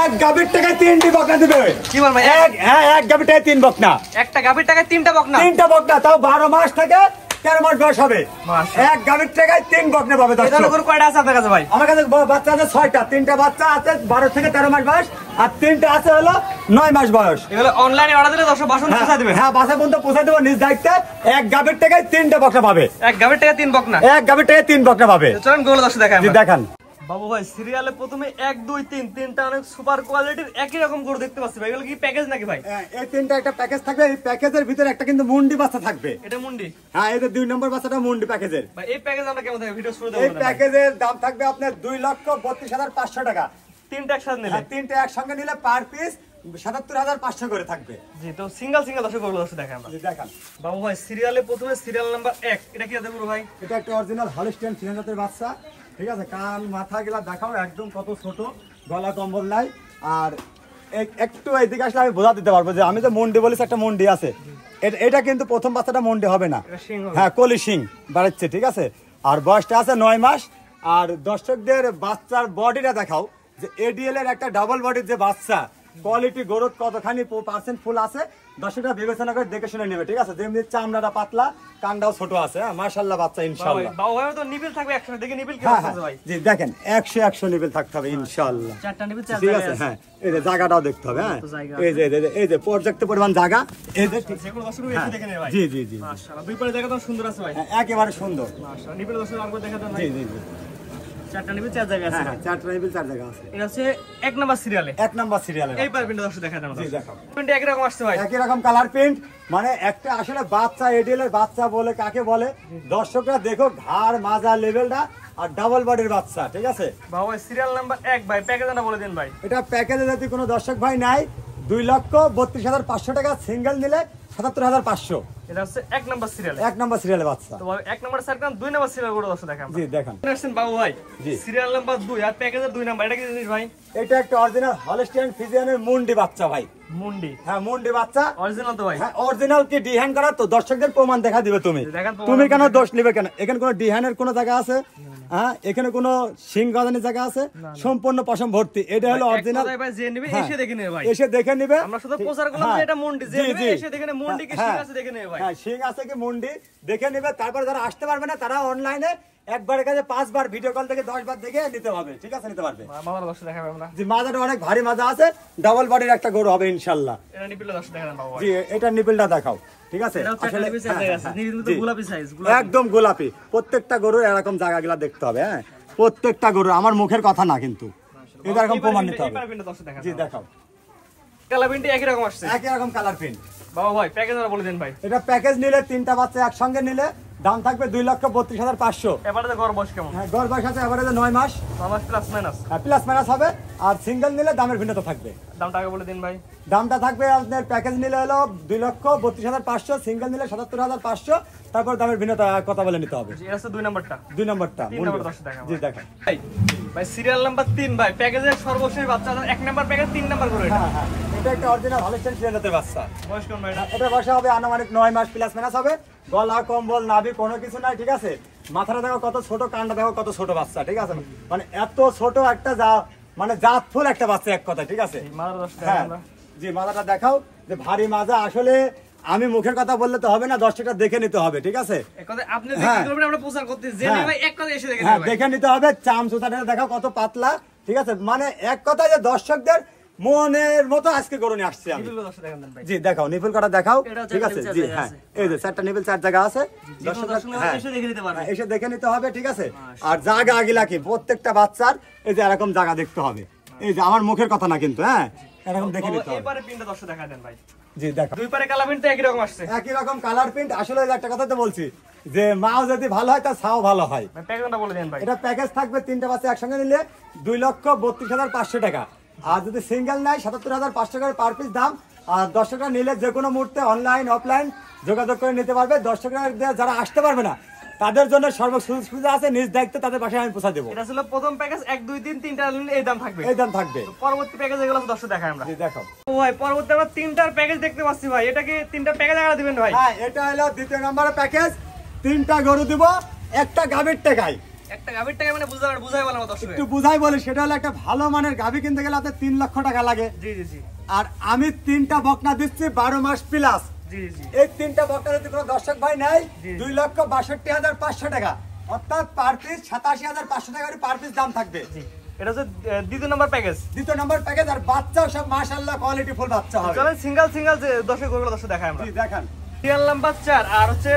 এক গাভীর টাকায় 3টি বকনা দিবে। কি বল ভাই? এক গাভীর টাকায় 3 বকনা। একটা গাভীর টাকায় 3টা বকনা? 3টা বকনা, তাও 12 মাস থেকে 13 মাস বয়স হবে। এক গাভীর টাকায় 3 বকনা পাবে। দর্শক কয়টা আছে আপনার কাছে ভাই? আমার কাছে বাচ্চা আছে 6টা। 3টা বাচ্চা আছে 12 থেকে 13 মাস বয়স, আর 3টা আছে হলো 9 মাস বয়স। এগুলো অনলাইনে অর্ডার দিলে দর্শক বাসন পৌঁছে দিবেন? হ্যাঁ, বাসা পর্যন্ত পৌঁছে দেব নিজ দায়িত্বে। এক গাভীর টাকায় 3টা বকনা পাবে। এক গাভীর টাকায় 3 বকনা? এক গাভীর টাকায় 3 বকনা পাবে। চলুন গোল দর্শক দেখাই। জি দেখান বাবু ভাই, সিরিয়ালে প্রথমে 1 2 3 তিনটা অনেক সুপার কোয়ালিটির একই রকম গরু দেখতে পাচ্ছি ভাই। এগুলো কি প্যাকেজ নাকি ভাই? এই 3টা একটা প্যাকেজ থাকবে। এই প্যাকেজের ভিতরে একটা কিন্তু মুন্ডি বাচ্চা থাকবে। এটা মুন্ডি? হ্যাঁ, এই যে 2 নম্বর বাচ্চাটা মুন্ডি প্যাকেজের। ভাই এই প্যাকেজ আমরা কেমন থাকবে ভিডিও শুরু দেব? এই প্যাকেজের দাম থাকবে আপনার 2,32,500 টাকা। তিনটা একসাথে নিলে? তিনটা একসঙ্গে নিলে পার পিস 77,500 করে থাকবে। জি, তো সিঙ্গেল সিঙ্গেল দর্শক গরু দর্শক দেখাই আমরা। জি দেখান বাবু ভাই, সিরিয়ালে প্রথমে সিরিয়াল নাম্বার 1, এটা কি আছে গরু ভাই? এটা একটা অরিজিনাল হলিস্টিয়ান ফ্রিজিয়ান জাতের বাচ্চা। ঠিক আছে, কান মাথা গুলা দেখাও একদম কত ছোট, গলা কম্বল নাই। আর একটু এইদিকে আসলে আমি বোঝা দিতে পারবো যে আমি যে মন্ডি বলিস একটা মন্ডি আছে, এটা কিন্তু প্রথম বাচ্চাটা মন্ডি হবে না। হ্যাঁ, কলি সিং বাড়াচ্ছে। ঠিক আছে, আর বয়সটা আছে 9 মাস। আর দর্শকদের বাচ্চার বডিটা দেখাও যে এডিএল এর একটা ডাবল বডির যে বাচ্চা, কোয়ালিটি গ্রোথ কতখানি পার্সেন্ট ফুল আছে দর্শকরা বিবেচনা করে দেখে শুনে নেবে। ঠিক আছে, যেমনি চামড়াটা পাতলা, কানটাও ছোট আছে। মাশাআল্লাহ বাচ্চা ইনশাআল্লাহ। বাবু ভাই তো নিবিল থাকবে একসাথে, দেখে নিবিল কি আছে ভাই? জি দেখেন 100 নিবিল থাকতে হবে ইনশাআল্লাহ। চারটা নিবিল, চার ঠিক জায়গা আছে। আছে। হ্যাঁ, এই যে জায়গাটাও দেখতে হবে। হ্যাঁ, এই যে পর্যাপ্ত পরিমাণ জায়গা। এই যে যেগুলো দর্শক এসে দেখে নেবে ভাই। জি জি জি মাশাআল্লাহ, দুই পারে জায়গা তো সুন্দর আছে ভাই। একেবারে সুন্দর। মাশাআল্লাহ, নিবিল দর্শক আরেকবার দেখা দেন ভাই। জি জি জি চারটা নিবিল, চার জায়গা আছে। হ্যাঁ, চারটা নিবিল, চার জায়গা আছে। এটা হচ্ছে 1 নাম্বার সিরিয়ালে। 1 নাম্বার সিরিয়ালে এই পার পিনটা দর্শক দেখা দেন। জি দেখাও। পিনটা একই রকম আসছে ভাই? একই রকম কালার প্রিন্ট। মানে একটা আসলে বাচ্চা এডিএল এর বাচ্চা বলে কাকে বলে দর্শকরা দেখো, ঘাড় মাজা লেভেলটা আর ডাবল বডির বাচ্চা। ঠিক আছে বাবা, সিরিয়াল নাম্বার 1 ভাই, প্যাকেজটা বলে দিন ভাই। এটা প্যাকেজে যদি কোনো দর্শক ভাই নাই 2,32,500 টাকা, সিঙ্গেল নিলে 77,500। এটা হচ্ছে 1 নাম্বার সিরিয়াল। 1 নাম্বার সিরিয়ালে বাচ্চা। তো ভাই 1 নাম্বার সার্কেল, 2 নাম্বার সিরিয়াল গুলো দর্শক দেখাম। জি দেখান। আসছেন বাবু ভাই, সিরিয়াল নাম্বার 2 আর প্যাকেজের 2 নাম্বার, এটা কি জিনিস ভাই? এটা একটা অরিজিনাল হলিস্টিয়ান ফ্রিজিয়ানের মুন্ডি বাচ্চা ভাই। মুন্ডি? হ্যাঁ, মুন্ডি বাচ্চা অরিজিনাল তো ভাই? হ্যাঁ, অরিজিনাল কি ডিহ্যান্ড করা? তো দর্শকদের প্রমাণ দেখা দিবে। তুমি কেন দোষ নিবে কেন? এখানে কোনো ডিহ্যান্ডের কোনো জায়গা আছে? হ্যাঁ, এখানে কোনো সিং গজানের জায়গা আছে? সম্পূর্ণ পশম ভর্তি। এটা হলো অরিজিনাল ভাই। যে নিবে এসে দেখে নেবে ভাই, এসে দেখে নেবে। আমরা শুধু প্রচার করলাম যে এটা মুন্ডি, যে নিবে এসে দেখে নেবে মুন্ডি কি সিং আছে দেখে নেবে ভাই। হ্যাঁ, সিং আছে কি মুন্ডি দেখে নেবে। তারপর যারা আসতে পারবে না তারা অনলাইনে একবারের কাছে 5 বার ভিডিও কল থেকে 10 বার দেখে নিতে হবে। ঠিক আছে, নিতে পারবে। মামার দর্শক দেখাবে আমরা। জি, মাজাটা অনেক ভারী মাজা আছে, ডাবল বডির একটা গরু হবে ইনশাআল্লাহ। এটা নিপিলটা দর্শক দেখান বাবু ভাই। জি, এটা নিপিলটা দেখাও। ঠিক আছে, আসলে নিপিল তো গোলাপি সাইজ, একদম গোলাপি। প্রত্যেকটা গরুর এরকম জায়গাগুলো দেখতে হবে। হ্যাঁ, প্রত্যেকটা গরু, আমার মুখের কথা না কিন্তু, এটা এরকম প্রমাণ নিতে হবে। জি দেখাও। কালার প্রিন্ট একই রকম আসছে? একই রকম কালার প্রিন্ট। বাবা ভাই প্যাকেজটা বলে দেন ভাই। এটা প্যাকেজ নিলে 3টা বাচ্চা একসঙ্গে নিলে দাম থাকবে 2,32,500। এবারে গড় বয়স কেমন? হ্যাঁ, গড় বয়স আছে এবারে 9 মাস। 9 মাস প্লাস মাইনাস? হ্যাঁ, প্লাস মাইনাস হবে। আর সিঙ্গেল নিলে দামের ভিন্নতা থাকবে। দামটা আগে বলে দিন ভাই। দামটা থাকবে আপনার প্যাকেজ নিলে হলো 2,32,500, সিঙ্গেল নিলে 77,500। তারপর দামের ভিন্নতা কথা বলে নিতে হবে। এটা হচ্ছে 2 নাম্বারটা। 2 নাম্বারটা। 3 নাম্বার দর্শক দেখাবো। জি দেখান ভাই। ভাই সিরিয়াল নাম্বার 3 ভাই, প্যাকেজের সর্বশেষ বাচ্চা 1 নাম্বার প্যাকেজ 3 নাম্বার করে এটা। হ্যাঁ, এটা একটা অরিজিনাল হলিস্টিয়ান ফ্রিজিয়ান জাতের বাচ্চা। বয়স কেমন ভাই? এটা বয়স হবে আনুমানিক 9 মাস প্লাস মাইনাস হবে। গলা কম্বল নাভি কোনো কিছু নাই। ঠিক আছে, মাথাটা দেখো কত ছোট, কানটা দেখো কত ছোট বাচ্চা। ঠিক আছে, মানে এত ছোট একটা মানে জাতফুল একটা বাচ্চা এক কথা। ঠিক আছে, জি মাথাটা দেখাও যে ভারী মাজা। আসলে আমি মুখের কথা বললে তো হবে না, দর্শকটা দেখে নিতে হবে। ঠিক আছে, আপনি দেখে করবেন, আমরা প্রচার করতে যে ভাই এক কথা এসে দেখে হ্যাঁ, দেখে নিতে হবে। চাম সুতাটা দেখাও কত পাতলা। ঠিক আছে, মানে এক কথা যে দর্শকদের মনের মতো আজকে গরু নিয়ে আসছে আমি। জি দেখাও, নিপুল কাটা দেখাও। ঠিক আছে, জি হ্যাঁ, এই যে 4টা নিপুল 4 জায়গা আছে, দর্শকরা এসে দেখে নিতে পারবে। এসে দেখে নিতে হবে। ঠিক আছে, আর জায়গা আগিলা কি প্রত্যেকটা বাচ্চার এই যে এরকম জায়গা দেখতে হবে। এই যে আমার মুখের কথা না কিন্তু, হ্যাঁ এরকম দেখে নিতে হবে। এবারে প্রিন্টটা দর্শক দেখা দেন ভাই। জি দেখো, দুই পারে কালার প্রিন্ট একই রকম আসছে? একই রকম কালার প্রিন্ট। আসলে একটা কথা তো বলছি যে মাও যদি ভালো হয় তার ছাও ভালো হয়। প্যাকেজটা বলে দেন ভাই। এটা প্যাকেজ থাকবে 3টা বাচ্চা একসঙ্গে নিলে 2,32,500 টাকা। আর যদি সিঙ্গেল নেয় 77,500 টাকা পার পিস দাম। আর দর্শকরা নিলে যে কোনো মুহূর্তে অনলাইন অফলাইন যোগাযোগ করে নিতে পারবে। দর্শকরা যারা আসতে পারবে না তাদের জন্য সর্বসুযোগ সুবিধা আছে, নিজ দায়িত্বে তাদের বাসায় আমি পৌঁছে দেবো। এটা ছিল প্রথম প্যাকেজ, 1 2 3 তিনটা এই দাম থাকবে। এই দাম থাকবে। পরবর্তী প্যাকেজ এগুলো দর্শক দেখাই আমরা। জি দেখাও। ও ভাই, পরবর্তী আমরা 3টার প্যাকেজ দেখতে পাচ্ছি ভাই। এটা কি 3টার প্যাকেজ আগে দিবেন ভাই? হ্যাঁ, এটা হলো দ্বিতীয় নম্বরের প্যাকেজ। 3টা গরু দিব একটা গাভীর টাকায়। একটা গাভীর টাকা মানে বুঝাই বলার মতো একটু বুঝাই বলি, সেটা হলো একটা ভালো মানের গাভী কিনতে গেলে আপনার 3 লক্ষ টাকা লাগে। জি জি জি। আর আমি 3টা বকনা দিচ্ছি 12 মাস প্লাস। জি জি। এই 3টা বকনা যদি কোনো দর্শক ভাই নেয় 2,62,500 টাকা, অর্থাৎ পার পিস 87,500 টাকা পার পিস দাম থাকবে। জি, এটা হচ্ছে দ্বিতীয় নাম্বার প্যাকেজ। দ্বিতীয় নম্বর প্যাকেজ। আর বাচ্চাও সব মাশাআল্লাহ কোয়ালিটি ফুল বাচ্চা হবে। চলেন সিঙ্গেল যে দর্শক গরুগুলো দর্শক দেখাই আমরা। জি দেখান। সিরিয়াল নাম্বার 4 আর হচ্ছে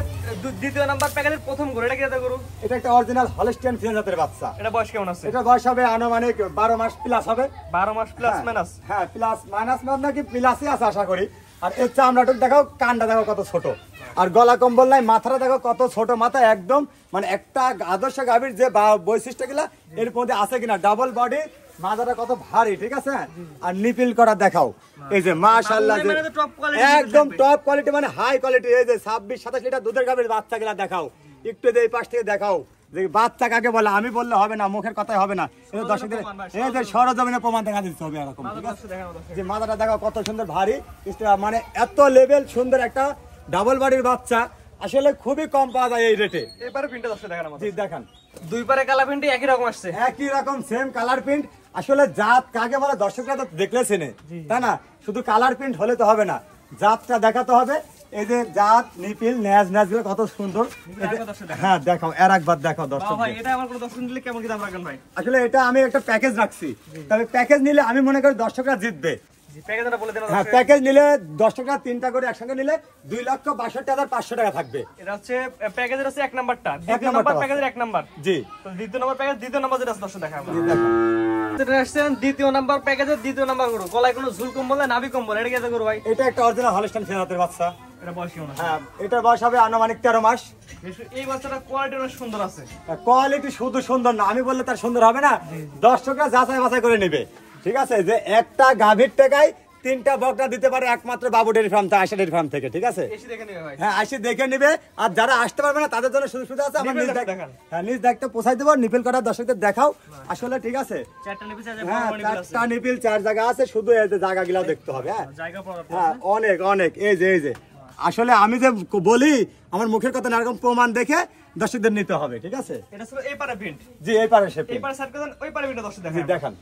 দ্বিতীয় নাম্বার প্যাকেজের প্রথম গরু, এটা কি জাতের গরু? এটা একটা অরিজিনাল হলস্টিয়ান ফ্রিজিয়ান জাতের বাচ্চা। এটা বয়স কেমন আছে? এটা বয়স হবে আনুমানিক 12 মাস প্লাস হবে। 12 মাস প্লাস মাইনাস। হ্যাঁ প্লাস মাইনাস নাকি প্লাসই আছে আশা করি। আর এর চামড়াটুক দেখাও, কানটা দেখো কত ছোট, আর গলা কম্বল নাই, মাথাটা দেখো কত ছোট মাথা, একদম মানে একটা আদর্শ গাভীর যে বৈশিষ্ট্যগুলা এর মধ্যে আছে কিনা। ডাবল বডি, মাথাটা কত ভারী, ঠিক আছে। আর নিপিল করা দেখাও, এই যে মাশাআল্লাহ একদম টপ কোয়ালিটি, মানে হাই কোয়ালিটি। এই যে 26-27 লিটার দুধের গাভীর বাচ্চাগুলা দেখাও, একটু এই পাশ থেকে দেখাও যে বাচ্চা কাকে বলে। আমি বললে হবে না, মুখের কথাই হবে না, এই দর্শকদের এই যে সরজমিনে প্রমাণ দেখা দিতে হবে এরকম, ঠিক আছে। যে মাথাটা দেখো কত সুন্দর ভারী, মানে এত লেভেল সুন্দর একটা ডাবল বডির বাচ্চা আসলে খুবই কম পাওয়া যায় এই রেটে। এবারে প্রিন্টটা দর্শক দেখান আমাদের। জি দেখান। দুই পারে কালা প্রিন্ট একই রকম আসছে, একই রকম সেম কালার প্রিন্ট। আসলে জাত কাকে বলে দর্শকরা তো দেখলে চেনে, তাই না? শুধু কালার প্রিন্ট হলে তো হবে না, জাতটা দেখাতে হবে। এই যে জাত, নিপিল, ন্যাজ গুলো কত সুন্দর। হ্যাঁ দেখাও, আর একবার দেখাও দর্শক। ভাই এটা আমার কোনো দর্শক নিলে কেমন কি দাম রাখবেন ভাই? আসলে এটা আমি একটা প্যাকেজ রাখছি, তবে প্যাকেজ নিলে আমি মনে করি দর্শকরা জিতবে। প্যাকেজটা বলে দেন। হ্যাঁ প্যাকেজ নিলে দর্শকরা 3টা করে একসঙ্গে নিলে 2,62,500 টাকা থাকবে। এটা হচ্ছে প্যাকেজের হচ্ছে এক নাম্বারটা, দ্বিতীয় নাম্বার প্যাকেজের এক নাম্বার। জি, তো দ্বিতীয় নাম্বার প্যাকেজ, দ্বিতীয় নাম্বার যেটা দর্শক দেখাই আমরা। জি দেখাও। এটা আসছেন দ্বিতীয় নাম্বার প্যাকেজের দ্বিতীয় নাম্বার গরু, গলায় কোনো ঝুল কম্বল না, নাভি কম্বল, এটা কি আছে গরু ভাই? এটা একটা অরিজিনাল হলস্টাইন ফ্রিজিয়ান জাতের বাচ্চা। এটা বয়স কেমন আছে? হ্যাঁ এটার বয়স হবে আনুমানিক 13 মাস। এই বাচ্চাটা কোয়ালিটি অনেক সুন্দর আছে। কোয়ালিটি শুধু সুন্দর না, আমি বললে তার সুন্দর হবে না, দর্শকরা যাচাই বাছাই করে নেবে, ঠিক আছে। যে একটা গাভীর টাকায় 3টা বকনা দিতে পারে একমাত্র বাবু ডেয়ারি ফার্ম থেকে, আয়শা ডেয়ারি ফার্ম থেকে, ঠিক আছে। এসে দেখে নেবে ভাই। হ্যাঁ এসে দেখে নিবে। আর যারা আসতে পারবে না তাদের জন্য সুযোগ সুবিধা আছে, আমার নিজ হ্যাঁ নিজ দায়িত্ব পৌঁছাই দেবো। নিপিল করার দর্শকদের দেখাও আসলে, ঠিক আছে। 4টা নিপিল, হ্যাঁ 4টা নিপিল, 4 জায়গা আছে, শুধু এই যে জায়গাগুলো দেখতে হবে। হ্যাঁ জায়গা পড়া হ্যাঁ অনেক অনেক। এই যে আসলে আমি যে বলি আমার মুখের কথা না, এরকম প্রমাণ দেখে দর্শকদের নিতে হবে, ঠিক আছে। এটা ছিল এই পারে প্রিন্ট। জি এই পারে শেপ, এই পারে সার্কেল, ওই পারে প্রিন্ট দর্শক জি দেখান। দেখান।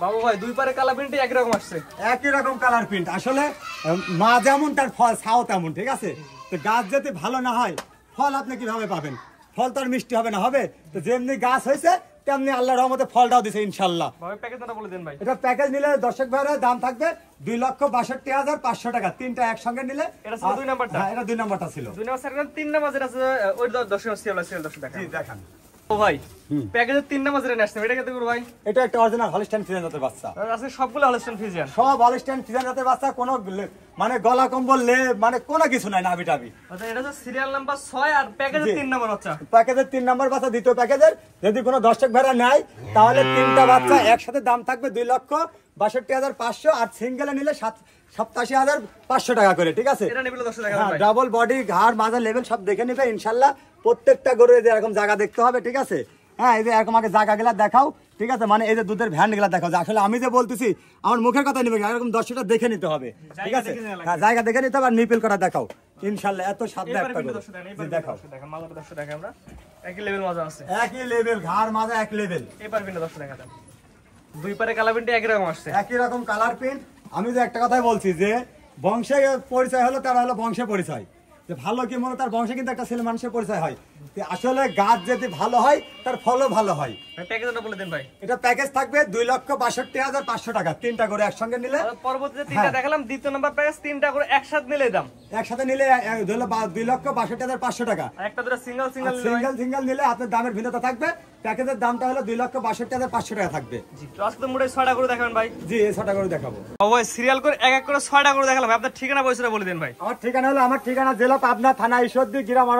বাবু ভাই দুই পারে কালা প্রিন্ট একই রকম আসছে, একই রকম কালার প্রিন্ট। আসলে মা যেমন তার ফল ছাও তেমন, ঠিক আছে। তো গাছ যদি ভালো না হয় ফল আপনি কিভাবে পাবেন? ফল তো আর মিষ্টি হবে না, হবে তো যেমনি গাছ হয়েছে তেমনি আল্লাহর রহমতে ফলটাও দিছে ইনশাআল্লাহ। ভাই প্যাকেজটা বলে দেন ভাই। এটা প্যাকেজ নিলে দর্শক ভাইয়ের দাম থাকবে 2,62,500 টাকা, 3টা একসঙ্গে নিলে। এটা ছিল দুই নাম্বারটা। হ্যাঁ এটা 2 নাম্বারটা ছিল। 2 নাম্বার সার্কেল, 3 নাম্বার যেটা আছে ওই দর্শক সিরিয়াল দর্শক দেখান। জি দেখান। ও ভাই প্যাকেজের 3 নাম্বার যেটা আসছে এটা কত করে ভাই? এটা একটা অরিজিনাল হলস্টাইন ফ্রিজিয়ান জাতের বাচ্চা। আজকে সবগুলো হলস্টাইন ফ্রিজিয়ান, সব হলস্টাইন ফ্রিজিয়ান জাতের বাচ্চা, কোনো মানে গলা কম্বল মানে কোনো কিছু নাই, নাভি টাভি। আচ্ছা এটা হচ্ছে সিরিয়াল নাম্বার 6 আর প্যাকেজের 3 নাম্বার বাচ্চা। প্যাকেজের 3 নাম্বার বাচ্চা, দ্বিতীয় প্যাকেজের। যদি কোনো দর্শক ভাড়া নেয় তাহলে 3টা বাচ্চা একসাথে দাম থাকবে 2,62,500, আর সিঙ্গেলে নিলে 87,500 টাকা করে, ঠিক আছে। এটা নিবিল দর্শক দেখান ভাই। ডাবল বডি, ঘাড়, মাজা লেভেল সব দেখে নিবে ইনশাআল্লাহ। প্রত্যেকটা গরু এই যে এরকম জায়গা দেখতে হবে, ঠিক আছে। হ্যাঁ এই যে এরকম আগে জায়গাগুলা দেখাও, ঠিক আছে। মানে এই যে দুধের ভ্যানগুলা দেখাও, যে আসলে আমি যে বলতেছি আমার মুখের কথা নিবে, এরকম দর্শকটা দেখে নিতে হবে, ঠিক আছে। হ্যাঁ জায়গা দেখে নিতে হবে, আর নিপিল করা দেখাও ইনশাআল্লাহ। এত সাদা একটা গরু দেখাও, দেখান মাজার দর্শক দেখাই আমরা। একই লেভেল মাজা আছে, একই লেভেল, ঘাড় মাজা এক লেভেল। এবার বিনা দর্শক দেখা দেন। দুই পারে কালা প্রিন্ট একই রকম আসছে, একই রকম কালার প্রিন্ট। আমি যে একটা কথাই বলছি যে বংশে পরিচয় হলো তার হলো বংশে পরিচয়, যে ভালো কি মনে তার বংশে কিন্তু একটা ছেলে মানুষের পরিচয় হয়। আসলে গাছ যদি ভালো হয় তার ফলও ভালো হয়। প্যাকেজটা বলে দেন ভাই। এটা প্যাকেজ থাকবে 2,62,500 টাকা, 3টা করে একসঙ্গে নিলে। পরবর্তীতে 3টা দেখালাম, দ্বিতীয় নাম্বার প্যাকেজ 3টা করে একসাথে নিলে দাম, একসাথে নিলে 2,62,500 টাকা। একটা দুটো সিঙ্গেল সিঙ্গেল নিলে আপনার দামের ভিন্নতা থাকবে। প্যাকেজের দামটা হলো 2,62,500 টাকা থাকবে। জি তো আজকে তো মোটে 6টা করে দেখাবেন ভাই। জি এই 6টা করে দেখাবো। ভাই সিরিয়াল করে এক এক করে 6টা করে দেখালাম, আপনার ঠিকানা পয়সাটা বলে দেন ভাই। আমার ঠিকানা হলো, আমার ঠিকানা জেলা পাবনা, থানা ঈশ্বরদী, গ্রাম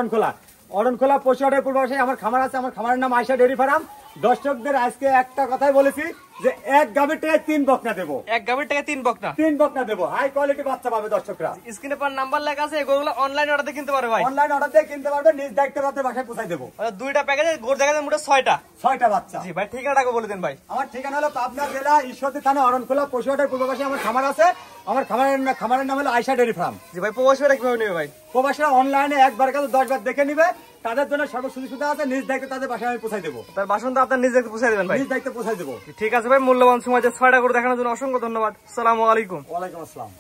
অরণখোলা পশুহাটের পূর্বাশে আমার খামার আছে। আমার খামারের নাম আয়শা ডেয়ারি ফার্ম। দর্শকদের আজকে একটা কথাই বলেছি যে এক গাভীর টাকায় 3 বকনা দেবো, এক গাভীর টাকায় 3 বকনা, 3 বকনা দেবো। হাই কোয়ালিটি বাচ্চা পাবে দর্শকরা। স্ক্রিনে পর নাম্বার লেখা আছে, এগুলো অনলাইন অর্ডার দিয়ে কিনতে পারবে ভাই। অনলাইন অর্ডার দিয়ে কিনতে পারবে, নিজ দায়িত্বে রাতে বাসায় পৌঁছাই দেবো। দুইটা প্যাকেজে গোর দেখা যায় মোটে 6টা বাচ্চা। জি ভাই ঠিকানাটা বলে দেন ভাই। আমার ঠিকানা হলো পাবনা জেলা ঈশ্বরদী থানা অরণখোলা পশুহাটের পূর্বাশে আমার খামার আছে। আমার খামারের নাম হলো আয়শা ডেয়ারি ফার্ম। জি ভাই প্রবাসীরা কিভাবে নেবে ভাই? প্রবাসীরা অনলাইনে একবার কাছে 10 বার দেখে নিবে, তাদের জন্য সর্ব সুযোগ সুবিধা আছে, নিজ দায়িত্বে তাদের বাসায় আমি পৌঁছাই দেবো। তার বাসন তো আপনার নিজে পৌঁছে দেবেন ভাই? নিজ দায়িত্বে পৌঁছাই দেবো। ঠিক আছে ভাই, মূল্যবান সময় 6টা গরু দেখানোর জন্য অসংখ্য ধন্যবাদ। আসসালামু আলাইকুম। ওয়ালাইকুম আসসালাম।